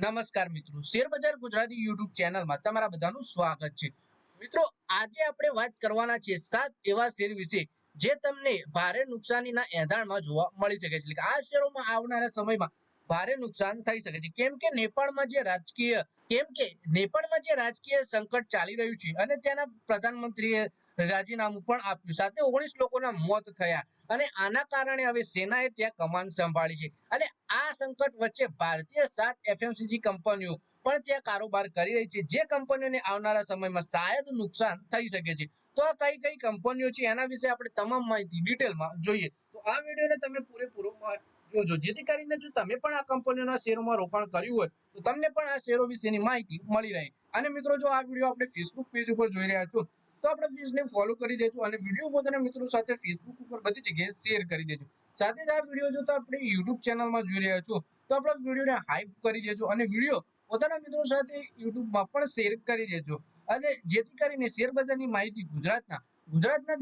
નમસ્કાર મિત્રો, શેર બજાર ગુજરાતી યુટ્યુબ ચેનલમાં તમારા બધાનું સ્વાગત છે. મિત્રો, આજે આપણે વાત કરવાના છે 7 એવા શેર વિશે જે તમને ભારે નુકસાનીના એંધાણમાં જોવા મળી શકે છે. એટલે કે આ શેરોમાં આવનારા સમયમાં ભારે નુકસાન થઈ શકે છે. કેમ કે નેપાળમાં જે રાજકીય સંકટ ચાલી રહ્યું છે અને ત્યાંના પ્રધાનમંત્રીએ રાજીનામું પણ આપ્યું, સાથે 19 લોકોના મોત થયા અને આના કારણે હવે સેનાએ ત્યાં કમાન સંભાળી છે. અને આ સંકટ વચ્ચે ભારતીય 7 એફએમસીજી કંપનીઓ પણ ત્યાં કારોબાર કરી રહી છે, જે કંપનીઓને આવનારા સમયમાં શાયદ નુકસાન થઈ શકે છે. તો આ કઈ કઈ કંપનીઓ છે એના વિશે આપણે તમામ માહિતી ડિટેલમાં જોઈએ. તો આ વિડીયોને તમે પૂરેપૂરો જોજો, જેથી કરીને જો તમે પણ આ કંપનીઓના શેરોમાં રોકાણ કર્યું હોય તો તમને પણ આ શેરો વિશેની માહિતી મળી રહે. અને મિત્રો, જો આ વિડીયો આપણે ફેસબુક પેજ ઉપર જોઈ રહ્યા છો તો આપણે પેજને ફોલો કરી દેજો અને વિડીયો પોતાના મિત્રો સાથે ફેસબુક ઉપર બધી જગ્યાએ શેર કરી દેજો. સાથે જ આ વિડીયો જો તો આપણે યુટ્યુબ ચેનલમાં જોઈ રહ્યા છો તો આપણા વિડીયોને હાઈપ કરી દેજો અને વિડીયો પોતાના મિત્રો સાથે યુટ્યુબમાં પણ શેર કરી દેજો, અને જેથી કરીને શેર બજારની માહિતી ગુજરાતના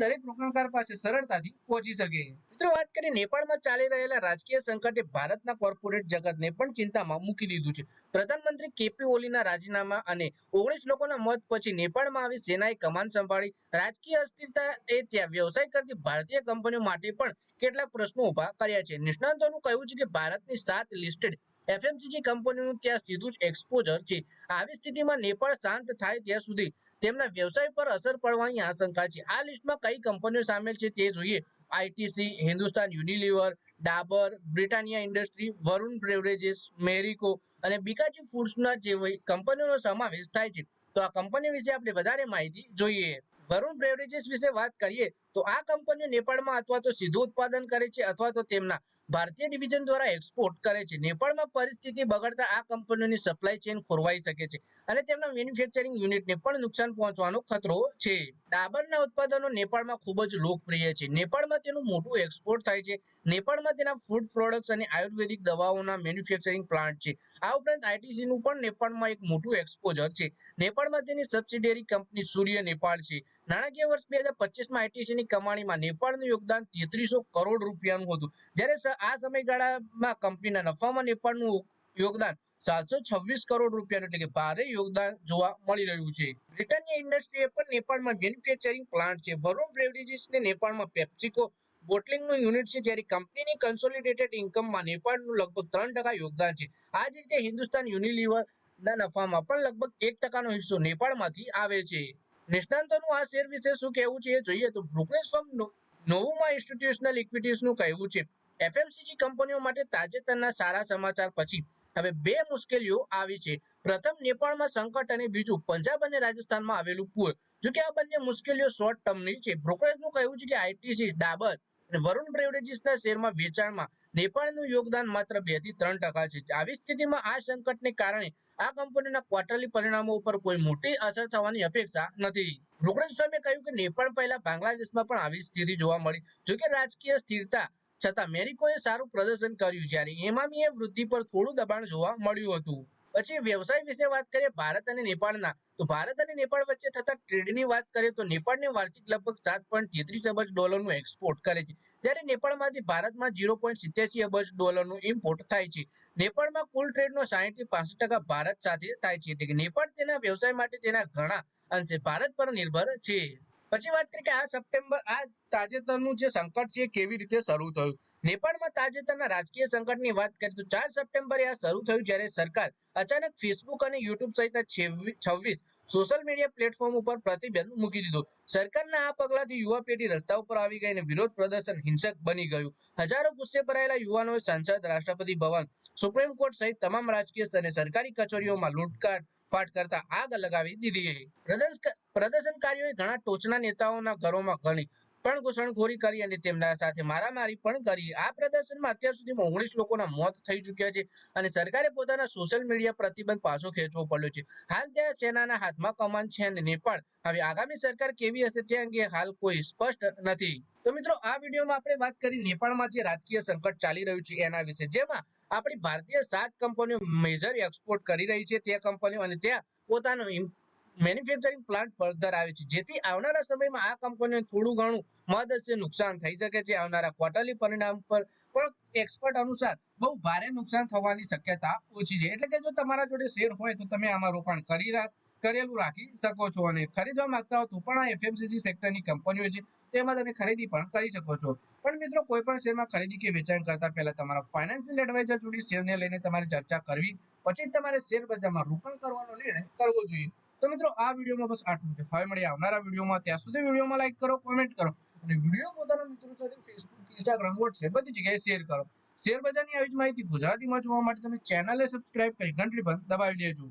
દરેક રોકાણકાર પાસે સરળતાથી પહોંચી શકે. મિત્રો, વાત કરીએ નેપાળમાં ચાલી રહેલા રાજકીય સંકટે ભારતના કોર્પોરેટ જગતને પણ ચિંતામાં મૂકી દીધું છે. પ્રધાનમંત્રી કેપી ઓલીના રાજીનામા અને 19 લોકોના મોત પછી નેપાળમાં આવી સેનાએ કમાન સંભાળી. રાજકીય અસ્થિરતા એ ત્યાં વ્યવસાય કરતી ભારતીય કંપનીઓ માટે પણ કેટલાક પ્રશ્નો ઉભા કર્યા છે. નિષ્ણાતોનું કહેવું છે કે ભારતની 7 લિસ્ટેડ એફએમસીજી કંપનીઓનું ત્યાં સીધું જ એક્સપોઝર છે. આવી સ્થિતિમાં નેપાળ શાંત થાય ત્યાં સુધી તેમના વ્યવસાય પર અસર પડવાની આશંકા છે. આ લિસ્ટમાં કઈ કંપનીઓ સામેલ છે તે જોઈએ. ITC, Hindustan Unilever, Dabur, Britannia industry, Varun beverages, Marico અને બીકાજી ફૂડ્સના જેવી કંપનીઓનો સમાવેશ થાય છે. તો આ કંપની વિશે આપણે વધારે માહિતી જોઈએ. વરુણ બેવરેજીસ વિશે વાત કરીએ તો આ કંપનીઓ નેપાળમાં અથવા તો સીધું ઉત્પાદન કરે છે અથવા તો તેમના ભારતીય ડિવિઝન દ્વારા એક્સપોર્ટ કરે છે. નેપાળમાં પરિસ્થિતિ બગડતા આ કંપનીઓની સપ્લાય ચેઇન ખોરવાઈ શકે છે અને તેમના મેન્યુફેક્ચરિંગ યુનિટને પણ નુકસાન પહોંચવાનો ખતરો છે. ડાબરના ઉત્પાદનો નેપાળમાં ખૂબ જ લોકપ્રિય છે. નેપાળમાં તેનું મોટું એક્સપોર્ટ થાય છે. નેપાળમાં તેના ફૂડ પ્રોડક્ટ્સ અને આયુર્વેદિક દવાઓના મેન્યુફેક્ચરિંગ પ્લાન્ટ છે. આ ઉપરાંત આઈટીસીનું પણ નેપાળમાં એક મોટું એક્સપોઝર છે. નેપાળમાં તેની સબસિડિયરી કંપની સૂર્ય નેપાળ છે. નાણાકીય વર્ષ 2025માં આઈટીસીની કમાણીમાં નેપાળનું યોગદાન 3300 કરોડ રૂપિયાનું હતું, જ્યારે આ સમયગાળામાં કંપનીના નફામાં નેપાળનું યોગદાન 726 કરોડ રૂપિયાનું, એટલે કે ભારે યોગદાન જોવા મળી રહ્યું છે. બ્રિટાનિયા ઇન્ડસ્ટ્રીએ પણ નેપાળમાં મેન્યુફેક્ચરિંગ પ્લાન્ટ છે. વરુણ બેવરેજીસને નેપાળમાં પેપ્સિકો બોટલિંગનું યુનિટ છે, જ્યારે કંપનીની કન્સોલિડેટેડ ઇન્કમમાં નેપાળનું લગભગ 3% યોગદાન છે. આ જ રીતે હિન્દુસ્તાન યુનિલિવરના નફામાં પણ લગભગ 1%નો હિસ્સો નેપાળમાંથી આવે છે. નિષ્ણાંતોનું આ શેર વિશે શું કહેવું છે એ જોઈએ તો બ્રોકરેજ ફર્મ નોવુમા ઇન્સ્ટિટ્યુશનલ ઇક્વિટીઝનું કહેવું છે, એફએમસીજી કંપનીઓ માટે તાજેતરના સારા સમાચાર પછી હવે બે મુશ્કેલીઓ આવી છે. પ્રથમ, નેપાળમાં સંકટ અને બીજું પંજાબ અને રાજસ્થાનમાં આવેલું પૂર. જો કે આ બંને મુશ્કેલીઓ શોર્ટ ટર્મની છે. બ્રોકરેજનું કહેવું છે કે આઈટીસી, ડાબર અને વરુણ બેવરેજીસના શેરમાં વેચાણમાં નેપાળનું યોગદાન માત્ર 2 થી 3% છે. આવી સ્થિતિમાં આ સંકટને કારણે આ કંપનીના ક્વાર્ટરલી પરિણામો ઉપર કોઈ મોટી અસર થવાની અપેક્ષા નથી. બ્રોકરેજ ફર્મે કહ્યું કે નેપાળ પહેલા બાંગ્લાદેશમાં પણ આવી સ્થિતિ જોવા મળી. જોકે રાજકીય સ્થિરતા છતાં મેરિકોએ સારું પ્રદર્શન કર્યું, જ્યારે એમામીએ વૃદ્ધિ પર થોડું દબાણ જોવા મળ્યું હતું. પછી વ્યવસાય વિશે વાત કરીએ ભારત અને નેપાળના, તો ભારત અને નેપાળ વચ્ચે થતા ટ્રેડની વાત કરીએ તો નેપાળને વાર્ષિક લગભગ 7.33 અબજ ડોલરનું એક્સપોર્ટ કરે છે, જ્યારે નેપાળમાંથી ભારતમાં 0.87 અબજ ડોલરનું ઇમ્પોર્ટ થાય છે. નેપાળમાં કુલ ટ્રેડનો 60 થી 65% ભારત સાથે થાય છે, એટલે કે નેપાળ તેના વ્યવસાય માટે તેના ઘણા અંશે ભારત પર નિર્ભર છે. પછી વાત કરીએ કે આ તાજેતરનું જે સંકટ છે કેવી રીતે શરૂ થયું. નેપાળમાં તાજેતરના રાજકીય સંકટની વાત કરીએ તો 4 સપ્ટેમ્બરે આ શરૂ થયું, જ્યારે સરકાર અચાનક ફેસબુક અને યુટ્યુબ સહિત 26 સોશિયલ મીડિયા પ્લેટફોર્મ ઉપર પ્રતિબંધ મૂકી દીધો. સરકારના આ પગલાથી યુવા પેઢી રસ્તા ઉપર આવી ગઈ અને વિરોધ પ્રદર્શન હિંસક બની ગયું. હજારો ગુસ્સે ભરાયેલા યુવાનોએ સંસદ, રાષ્ટ્રપતિ ભવન, સુપ્રીમ કોર્ટ સહિત તમામ રાજકીય અને સરકારી કચેરીઓમાં લૂંટફાટ કરતા આગ લગાવી દીધી. પ્રદર્શનકારીઓએ ઘણા ટોચના નેતાઓના ઘરોમાં પણ ઘૂસણખોરી કરી અને તેમના સાથે મારામારી પણ કરી. આ પ્રદર્શનમાં અત્યાર સુધીમાં 19 લોકોના મોત થઈ ચૂક્યા છે અને સરકારે પોતાના સોશિયલ મીડિયા પ્રતિબંધ પાછો ખેંચવો પડ્યો છે. હાલ ત્યાં સેનાના હાથમાં કમાન છે અને નેપાળ હવે આગામી સરકાર કેવી હશે તે અંગે હાલ કોઈ સ્પષ્ટ નથી. તો મિત્રો, આ વિડીયોમાં આપણે વાત કરી નેપાળમાં જે રાજકીય સંકટ ચાલી રહ્યું છે એના વિશે, જેમાં આપણી ભારતીય 7 કંપનીઓ મેજર એક્સપોર્ટ કરી રહી છે. તે કંપનીઓ અને ત્યાં પોતાનું મેન્યુફેક્ચરિંગ પ્લાન્ટ પર ધરાવે છે, જેથી આવનારા સમયમાં આ કંપનીઓને થોડું ઘણું મહદઅંશે નુકસાન થઈ શકે છે. આવનારા ક્વાર્ટરલી પરિણામ પર પણ એક્સપર્ટ અનુસાર બહુ ભારે નુકસાન થવાની શક્યતા ઓછી છે. એટલે કે જો તમારા જોડે શેર હોય તો તમે આમાં રોકાણ કરેલું રાખી શકો છો, અને ખરીદવા માંગતા હો તો પણ આ એફએમસીજી સેક્ટરની કંપનીઓ છે તેમાં તમે ખરીદી પણ કરી શકો છો. પણ મિત્રો, કોઈ પણ શેરમાં ખરીદી કે વેચાણ કરતા પહેલા તમારા ફાઇનાન્શિયલ એડવાઇઝર જોડે શેરને લઈને તમારે ચર્ચા કરવી, પછી તમારે શેર બજારમાં રોકાણ કરવાનો નિર્ણય કરવો જોઈએ. તો મિત્રો, આ વિડીયોમાં બસ આટલું છે. હવે મળીએ આવનારા વિડીયોમાં. ત્યાં સુધી વિડીયોમાં લાઈક કરો, કોમેન્ટ કરો અને વિડીયો પોતાના મિત્રો સાથે ફેસબુક, ઇન્સ્ટાગ્રામ, વોટ્સએપ બધી જગ્યાએ શેર કરો. શેર બજારની આવી જ માહિતી ગુજરાતીમાં જોવા માટે તમે ચેનલને સબસ્ક્રાઇબ કરી ઘંટડી પર દબાવી દેજો.